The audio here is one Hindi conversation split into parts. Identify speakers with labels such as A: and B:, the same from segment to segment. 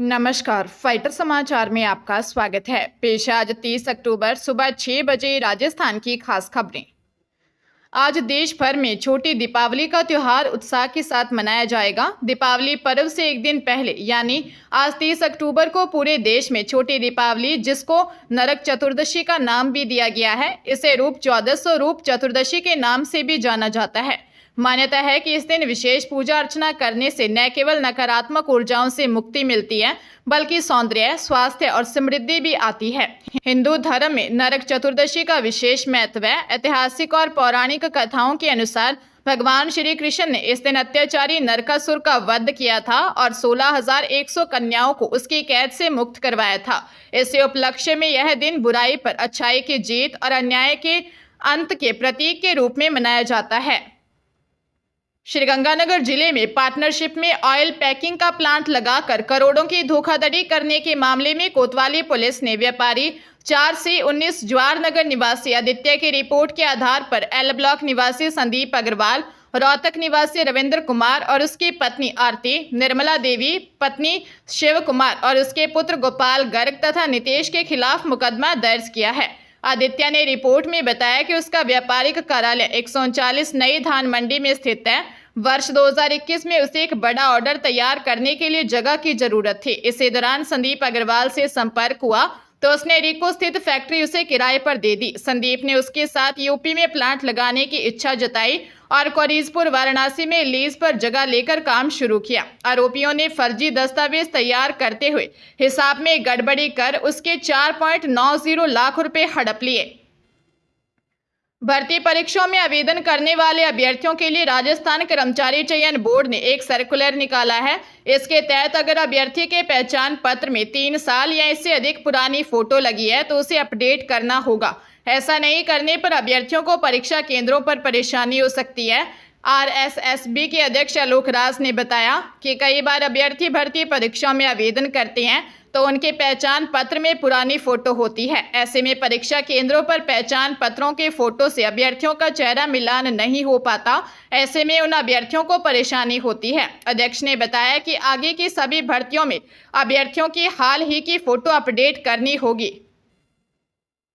A: नमस्कार, फाइटर समाचार में आपका स्वागत है। पेश है आज 30 अक्टूबर सुबह 6 बजे राजस्थान की खास खबरें। आज देश भर में छोटी दीपावली का त्योहार उत्साह के साथ मनाया जाएगा। दीपावली पर्व से एक दिन पहले यानी आज 30 अक्टूबर को पूरे देश में छोटी दीपावली, जिसको नरक चतुर्दशी का नाम भी दिया गया है, इसे रूप चौदस और रूप चतुर्दशी के नाम से भी जाना जाता है। मान्यता है कि इस दिन विशेष पूजा अर्चना करने से न केवल नकारात्मक ऊर्जाओं से मुक्ति मिलती है, बल्कि सौंदर्य, स्वास्थ्य और समृद्धि भी आती है। हिंदू धर्म में नरक चतुर्दशी का विशेष महत्व है। ऐतिहासिक और पौराणिक कथाओं के अनुसार भगवान श्री कृष्ण ने इस दिन अत्याचारी नरकासुर का वध किया था और 16,100 कन्याओं को उसकी कैद से मुक्त करवाया था। इसी उपलक्ष्य में यह दिन बुराई पर अच्छाई की जीत और अन्याय के अंत के प्रतीक के रूप में मनाया जाता है। श्रीगंगानगर जिले में पार्टनरशिप में ऑयल पैकिंग का प्लांट लगाकर करोड़ों की धोखाधड़ी करने के मामले में कोतवाली पुलिस ने व्यापारी 4 से 19 जवाहर नगर निवासी आदित्य की रिपोर्ट के आधार पर एल ब्लॉक निवासी संदीप अग्रवाल, रोहतक निवासी रविंद्र कुमार और उसकी पत्नी आरती, निर्मला देवी पत्नी शिव कुमार और उसके पुत्र गोपाल गर्ग तथा नितेश के खिलाफ मुकदमा दर्ज किया है। आदित्य ने रिपोर्ट में बताया कि उसका व्यापारिक कार्यालय 139 नई धान मंडी में स्थित है। वर्ष 2021 में उसे एक बड़ा ऑर्डर तैयार करने के लिए जगह की जरूरत थी। इसी दौरान संदीप अग्रवाल से संपर्क हुआ तो उसने रिको स्थित फैक्ट्री उसे किराए पर दे दी। संदीप ने उसके साथ यूपी में प्लांट लगाने की इच्छा जताई और कोरिजपुर वाराणसी में लीज पर जगह लेकर काम शुरू किया। आरोपियों ने फर्जी दस्तावेज तैयार करते हुए हिसाब में गड़बड़ी कर उसके 4.90 लाख रुपए हड़प लिए। भर्ती परीक्षाओं में आवेदन करने वाले अभ्यर्थियों के लिए राजस्थान कर्मचारी चयन बोर्ड ने एक सर्कुलर निकाला है। इसके तहत अगर अभ्यर्थी के पहचान पत्र में 3 साल या इससे अधिक पुरानी फोटो लगी है तो उसे अपडेट करना होगा। ऐसा नहीं करने पर अभ्यर्थियों को परीक्षा केंद्रों पर परेशानी हो सकती है। RSSB के अध्यक्ष आलोक राज ने बताया कि कई बार अभ्यर्थी भर्ती परीक्षाओं में आवेदन करते हैं तो उनके पहचान पत्र में पुरानी फोटो होती है। ऐसे में परीक्षा केंद्रों पर पहचान पत्रों के फोटो से अभ्यर्थियों का चेहरा मिलान नहीं हो पाता। ऐसे में उन अभ्यर्थियों को परेशानी होती है। अध्यक्ष ने बताया कि आगे की सभी भर्तियों में अभ्यर्थियों की हाल ही की फोटो अपडेट करनी होगी।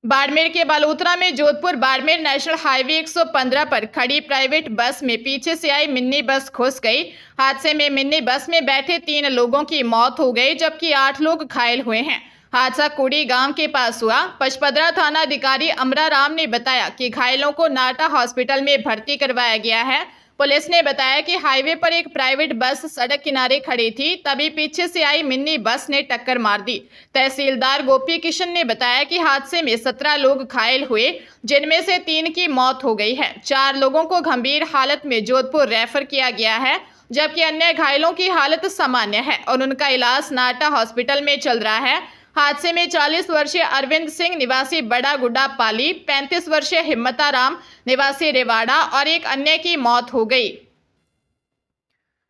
A: बाड़मेर के बालोतरा में जोधपुर बाड़मेर नेशनल हाईवे 115 पर खड़ी प्राइवेट बस में पीछे से आई मिनी बस घुस गई। हादसे में मिनी बस में बैठे 3 लोगों की मौत हो गई, जबकि 8 लोग घायल हुए हैं। हादसा कुड़ी गांव के पास हुआ। पचपदरा थाना अधिकारी अमरा राम ने बताया कि घायलों को नाटा हॉस्पिटल में भर्ती करवाया गया है। पुलिस ने बताया कि हाईवे पर एक प्राइवेट बस सड़क किनारे खड़ी थी, तभी पीछे से आई मिनी बस ने टक्कर मार दी। तहसीलदार गोपी किशन ने बताया कि हादसे में 17 लोग घायल हुए, जिनमें से 3 की मौत हो गई है। 4 लोगों को गंभीर हालत में जोधपुर रेफर किया गया है, जबकि अन्य घायलों की हालत सामान्य है और उनका इलाज नाटा हॉस्पिटल में चल रहा है। हादसे में 40 वर्षीय अरविंद सिंह निवासी बड़ा गुड्डा पाली, 35 वर्षीय हिम्मताराम निवासी रेवाड़ा और एक अन्य की मौत हो गई।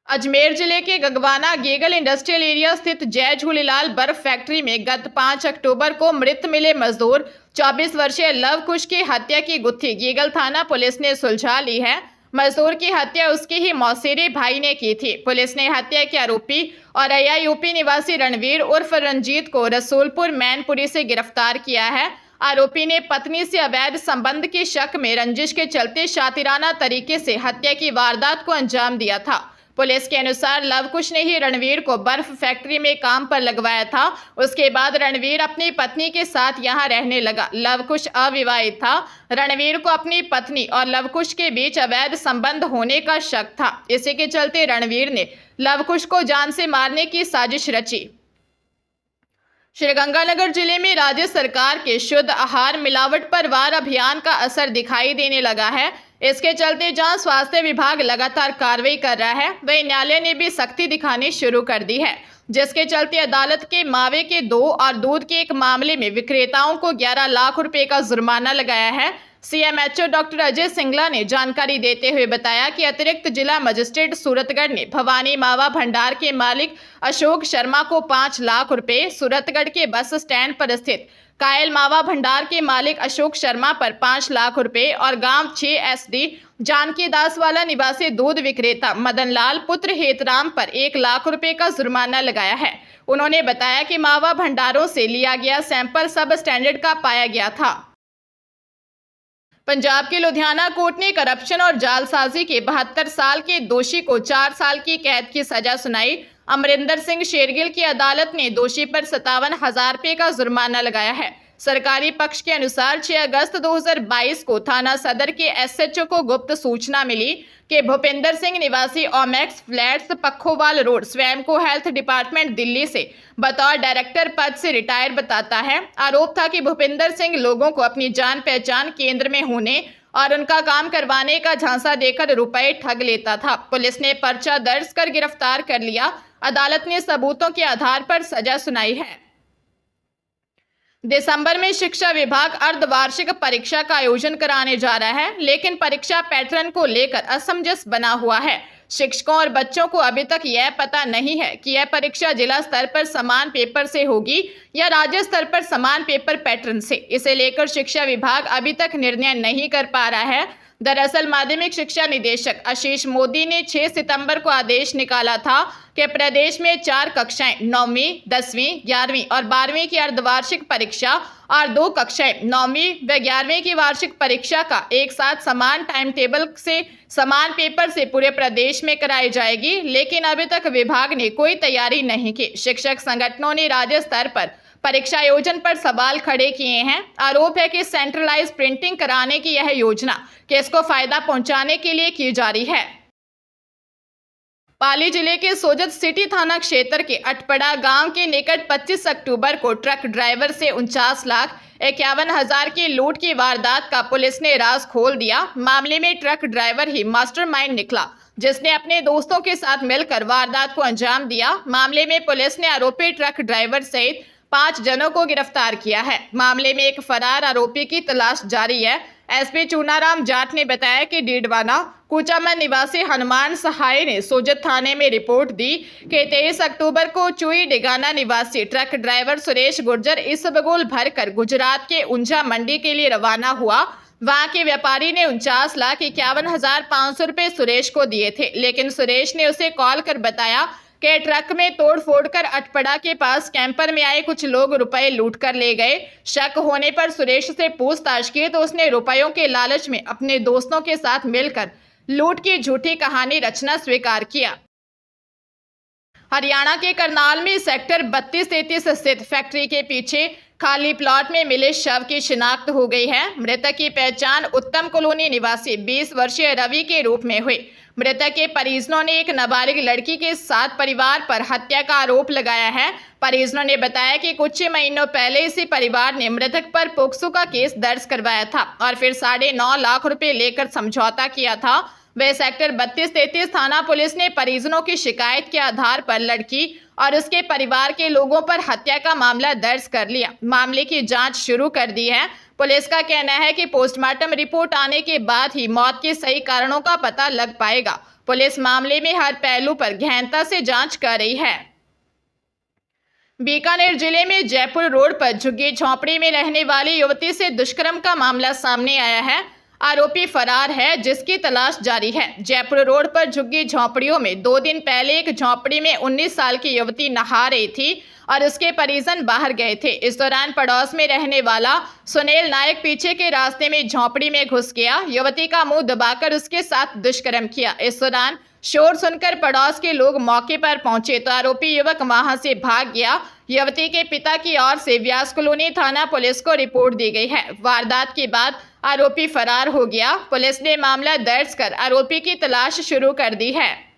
A: अजमेर जिले के गगवाना गेगल इंडस्ट्रियल एरिया स्थित जय झूलेलाल बर्फ फैक्ट्री में गत 5 अक्टूबर को मृत मिले मजदूर 24 वर्षीय लव कुश की हत्या की गुत्थी गेगल थाना पुलिस ने सुलझा ली है। मजदूर की हत्या उसके ही मौसेरे भाई ने की थी। पुलिस ने हत्या के आरोपी और यूपी निवासी रणवीर उर्फ रंजीत को रसूलपुर मैनपुरी से गिरफ्तार किया है। आरोपी ने पत्नी से अवैध संबंध के शक में रंजिश के चलते शातिराना तरीके से हत्या की वारदात को अंजाम दिया था। पुलिस के अनुसार लवकुश ने ही रणवीर को बर्फ फैक्ट्री में काम पर लगवाया था। उसके बाद रणवीर अपनी पत्नी के साथ यहां रहने लगा। लवकुश अविवाहित था। रणवीर को अपनी पत्नी और लवकुश के बीच अवैध संबंध होने का शक था। इसी के चलते रणवीर ने लवकुश को जान से मारने की साजिश रची। श्रीगंगानगर जिले में राज्य सरकार के शुद्ध आहार मिलावट पर वार अभियान का असर दिखाई देने लगा है। इसके चलते जहां स्वास्थ्य विभाग लगातार कार्रवाई कर रहा है, वहीं न्यायालय ने भी सख्ती दिखानी शुरू कर दी है, जिसके चलते अदालत के मावे के 2 और दूध के एक मामले में विक्रेताओं को 11 लाख रुपए का जुर्माना लगाया है। CMHO डॉक्टर अजय सिंगला ने जानकारी देते हुए बताया कि अतिरिक्त जिला मजिस्ट्रेट सूरतगढ़ ने भवानी मावा भंडार के मालिक अशोक शर्मा को 5 लाख रुपए, सूरतगढ़ के बस स्टैंड पर स्थित कायल मावा भंडार के मालिक अशोक शर्मा पर 5 लाख रुपए और गांव 6 SD जानकी दास वाला निवासी दूध विक्रेता मदन लाल पुत्र हेतराम पर 1 लाख रुपए का जुर्माना लगाया है। उन्होंने बताया कि मावा भंडारों से लिया गया सैंपल सब स्टैंडर्ड का पाया गया था। पंजाब के लुधियाना कोर्ट ने करप्शन और जालसाजी के 72 साल के दोषी को 4 साल की कैद की सजा सुनाई। अमरिंदर सिंह शेरगिल की अदालत ने दोषी पर 57,000 रुपये का जुर्माना लगाया है। सरकारी पक्ष के अनुसार 6 अगस्त 2022 को थाना सदर के एसएचओ को गुप्त सूचना मिली कि भूपिंदर सिंह निवासी ओमेक्स फ्लैट्स पखोवाल रोड स्वयं को हेल्थ डिपार्टमेंट दिल्ली से बतौर डायरेक्टर पद से रिटायर बताता है। आरोप था कि भूपिंदर सिंह लोगों को अपनी जान पहचान केंद्र में होने और उनका काम करवाने का झांसा देकर रुपए ठग लेता था। पुलिस ने पर्चा दर्ज कर गिरफ्तार कर लिया। अदालत ने सबूतों के आधार पर सजा सुनाई है। दिसंबर में शिक्षा विभाग अर्धवार्षिक परीक्षा का आयोजन कराने जा रहा है, लेकिन परीक्षा पैटर्न को लेकर असमंजस बना हुआ है। शिक्षकों और बच्चों को अभी तक यह पता नहीं है कि यह परीक्षा जिला स्तर पर समान पेपर से होगी या राज्य स्तर पर समान पेपर पैटर्न से। इसे लेकर शिक्षा विभाग अभी तक निर्णय नहीं कर पा रहा है। दरअसल माध्यमिक शिक्षा निदेशक आशीष मोदी ने 6 सितंबर को आदेश निकाला था कि प्रदेश में 4 कक्षाएं 9वीं, 10वीं, 11वीं और 12वीं की अर्धवार्षिक परीक्षा और 2 कक्षाएं 9वीं व 11वीं की वार्षिक परीक्षा का एक साथ समान टाइम टेबल से समान पेपर से पूरे प्रदेश में कराई जाएगी, लेकिन अभी तक विभाग ने कोई तैयारी नहीं की। शिक्षक संगठनों ने राज्य स्तर पर परीक्षा आयोजन पर सवाल खड़े किए हैं। आरोप है कि सेंट्रलाइज प्रिंटिंग कराने की यह योजना किसको फायदा पहुंचाने के लिए की जा रही है। पाली जिले के सोजत सिटी थाना क्षेत्र के अटपड़ा गांव के निकट 25 अक्टूबर को ट्रक ड्राइवर से 49,51,000 की लूट की वारदात का पुलिस ने राज खोल दिया। मामले में ट्रक ड्राइवर ही मास्टरमाइंड निकला, जिसने अपने दोस्तों के साथ मिलकर वारदात को अंजाम दिया। मामले में पुलिस ने आरोपी ट्रक ड्राइवर सहित 5 जनों को गिरफ्तार किया है। मामले में एक फरार आरोपी की तलाश जारी है। एसपी चूनाराम जाट ने बताया कि डीडवाना कुचामन निवासी हनुमान सहाय ने सोजत थाने में रिपोर्ट दी कि 23 अक्टूबर को चुई डिगाना निवासी ट्रक ड्राइवर सुरेश गुर्जर इसबगोल भरकर गुजरात के ऊंझा मंडी के लिए रवाना हुआ। वहां के व्यापारी ने 49,51,500 रुपये सुरेश को दिए थे, लेकिन सुरेश ने उसे कॉल कर बताया कि ट्रक में तोड़ फोड़ कर अटपड़ा के पास कैंपर में आए कुछ लोग रुपए लूट कर ले गए। शक होने पर सुरेश से पूछताछ की तो उसने रुपयों के लालच में अपने दोस्तों के साथ मिलकर लूट की झूठी कहानी रचना स्वीकार किया। हरियाणा के करनाल में सेक्टर 32-33 स्थित फैक्ट्री के पीछे खाली प्लॉट में मिले शव की शिनाख्त हो गई है। मृतक की पहचान उत्तम कॉलोनी निवासी 20 वर्षीय रवि के रूप में हुई। मृतक के परिजनों ने एक नाबालिग लड़की के साथ परिवार पर हत्या का आरोप लगाया है। परिजनों ने बताया कि कुछ महीनों पहले इसी परिवार ने मृतक पर पोक्सो का केस दर्ज करवाया था और फिर 9.5 लाख रुपए लेकर समझौता किया था। वह सेक्टर 32-33 थाना पुलिस ने परिजनों की शिकायत के आधार पर लड़की और उसके परिवार के लोगों पर हत्या का मामला दर्ज कर लिया। मामले की जांच शुरू कर दी है। पुलिस का कहना है कि पोस्टमार्टम रिपोर्ट आने के बाद ही मौत के सही कारणों का पता लग पाएगा। पुलिस मामले में हर पहलू पर गहनता से जांच कर रही है। बीकानेर जिले में जयपुर रोड पर झुग्गी झोंपड़ी में रहने वाली युवती से दुष्कर्म का मामला सामने आया है। आरोपी फरार है, जिसकी तलाश जारी है। जयपुर रोड पर झुग्गी झोंपड़ियों में 2 दिन पहले एक झोंपड़ी में 19 साल की युवती नहा रही थी और उसके परिजन बाहर गए थे। इस दौरान पड़ोस में रहने वाला सुनील नायक पीछे के रास्ते में झोंपड़ी में घुस गया। युवती का मुंह दबाकर उसके साथ दुष्कर्म किया। इस दौरान शोर सुनकर पड़ोस के लोग मौके पर पहुंचे तो आरोपी युवक वहां से भाग गया। युवती के पिता की ओर से व्यास कॉलोनी थाना पुलिस को रिपोर्ट दी गई है। वारदात के बाद आरोपी फरार हो गया। पुलिस ने मामला दर्ज कर आरोपी की तलाश शुरू कर दी है।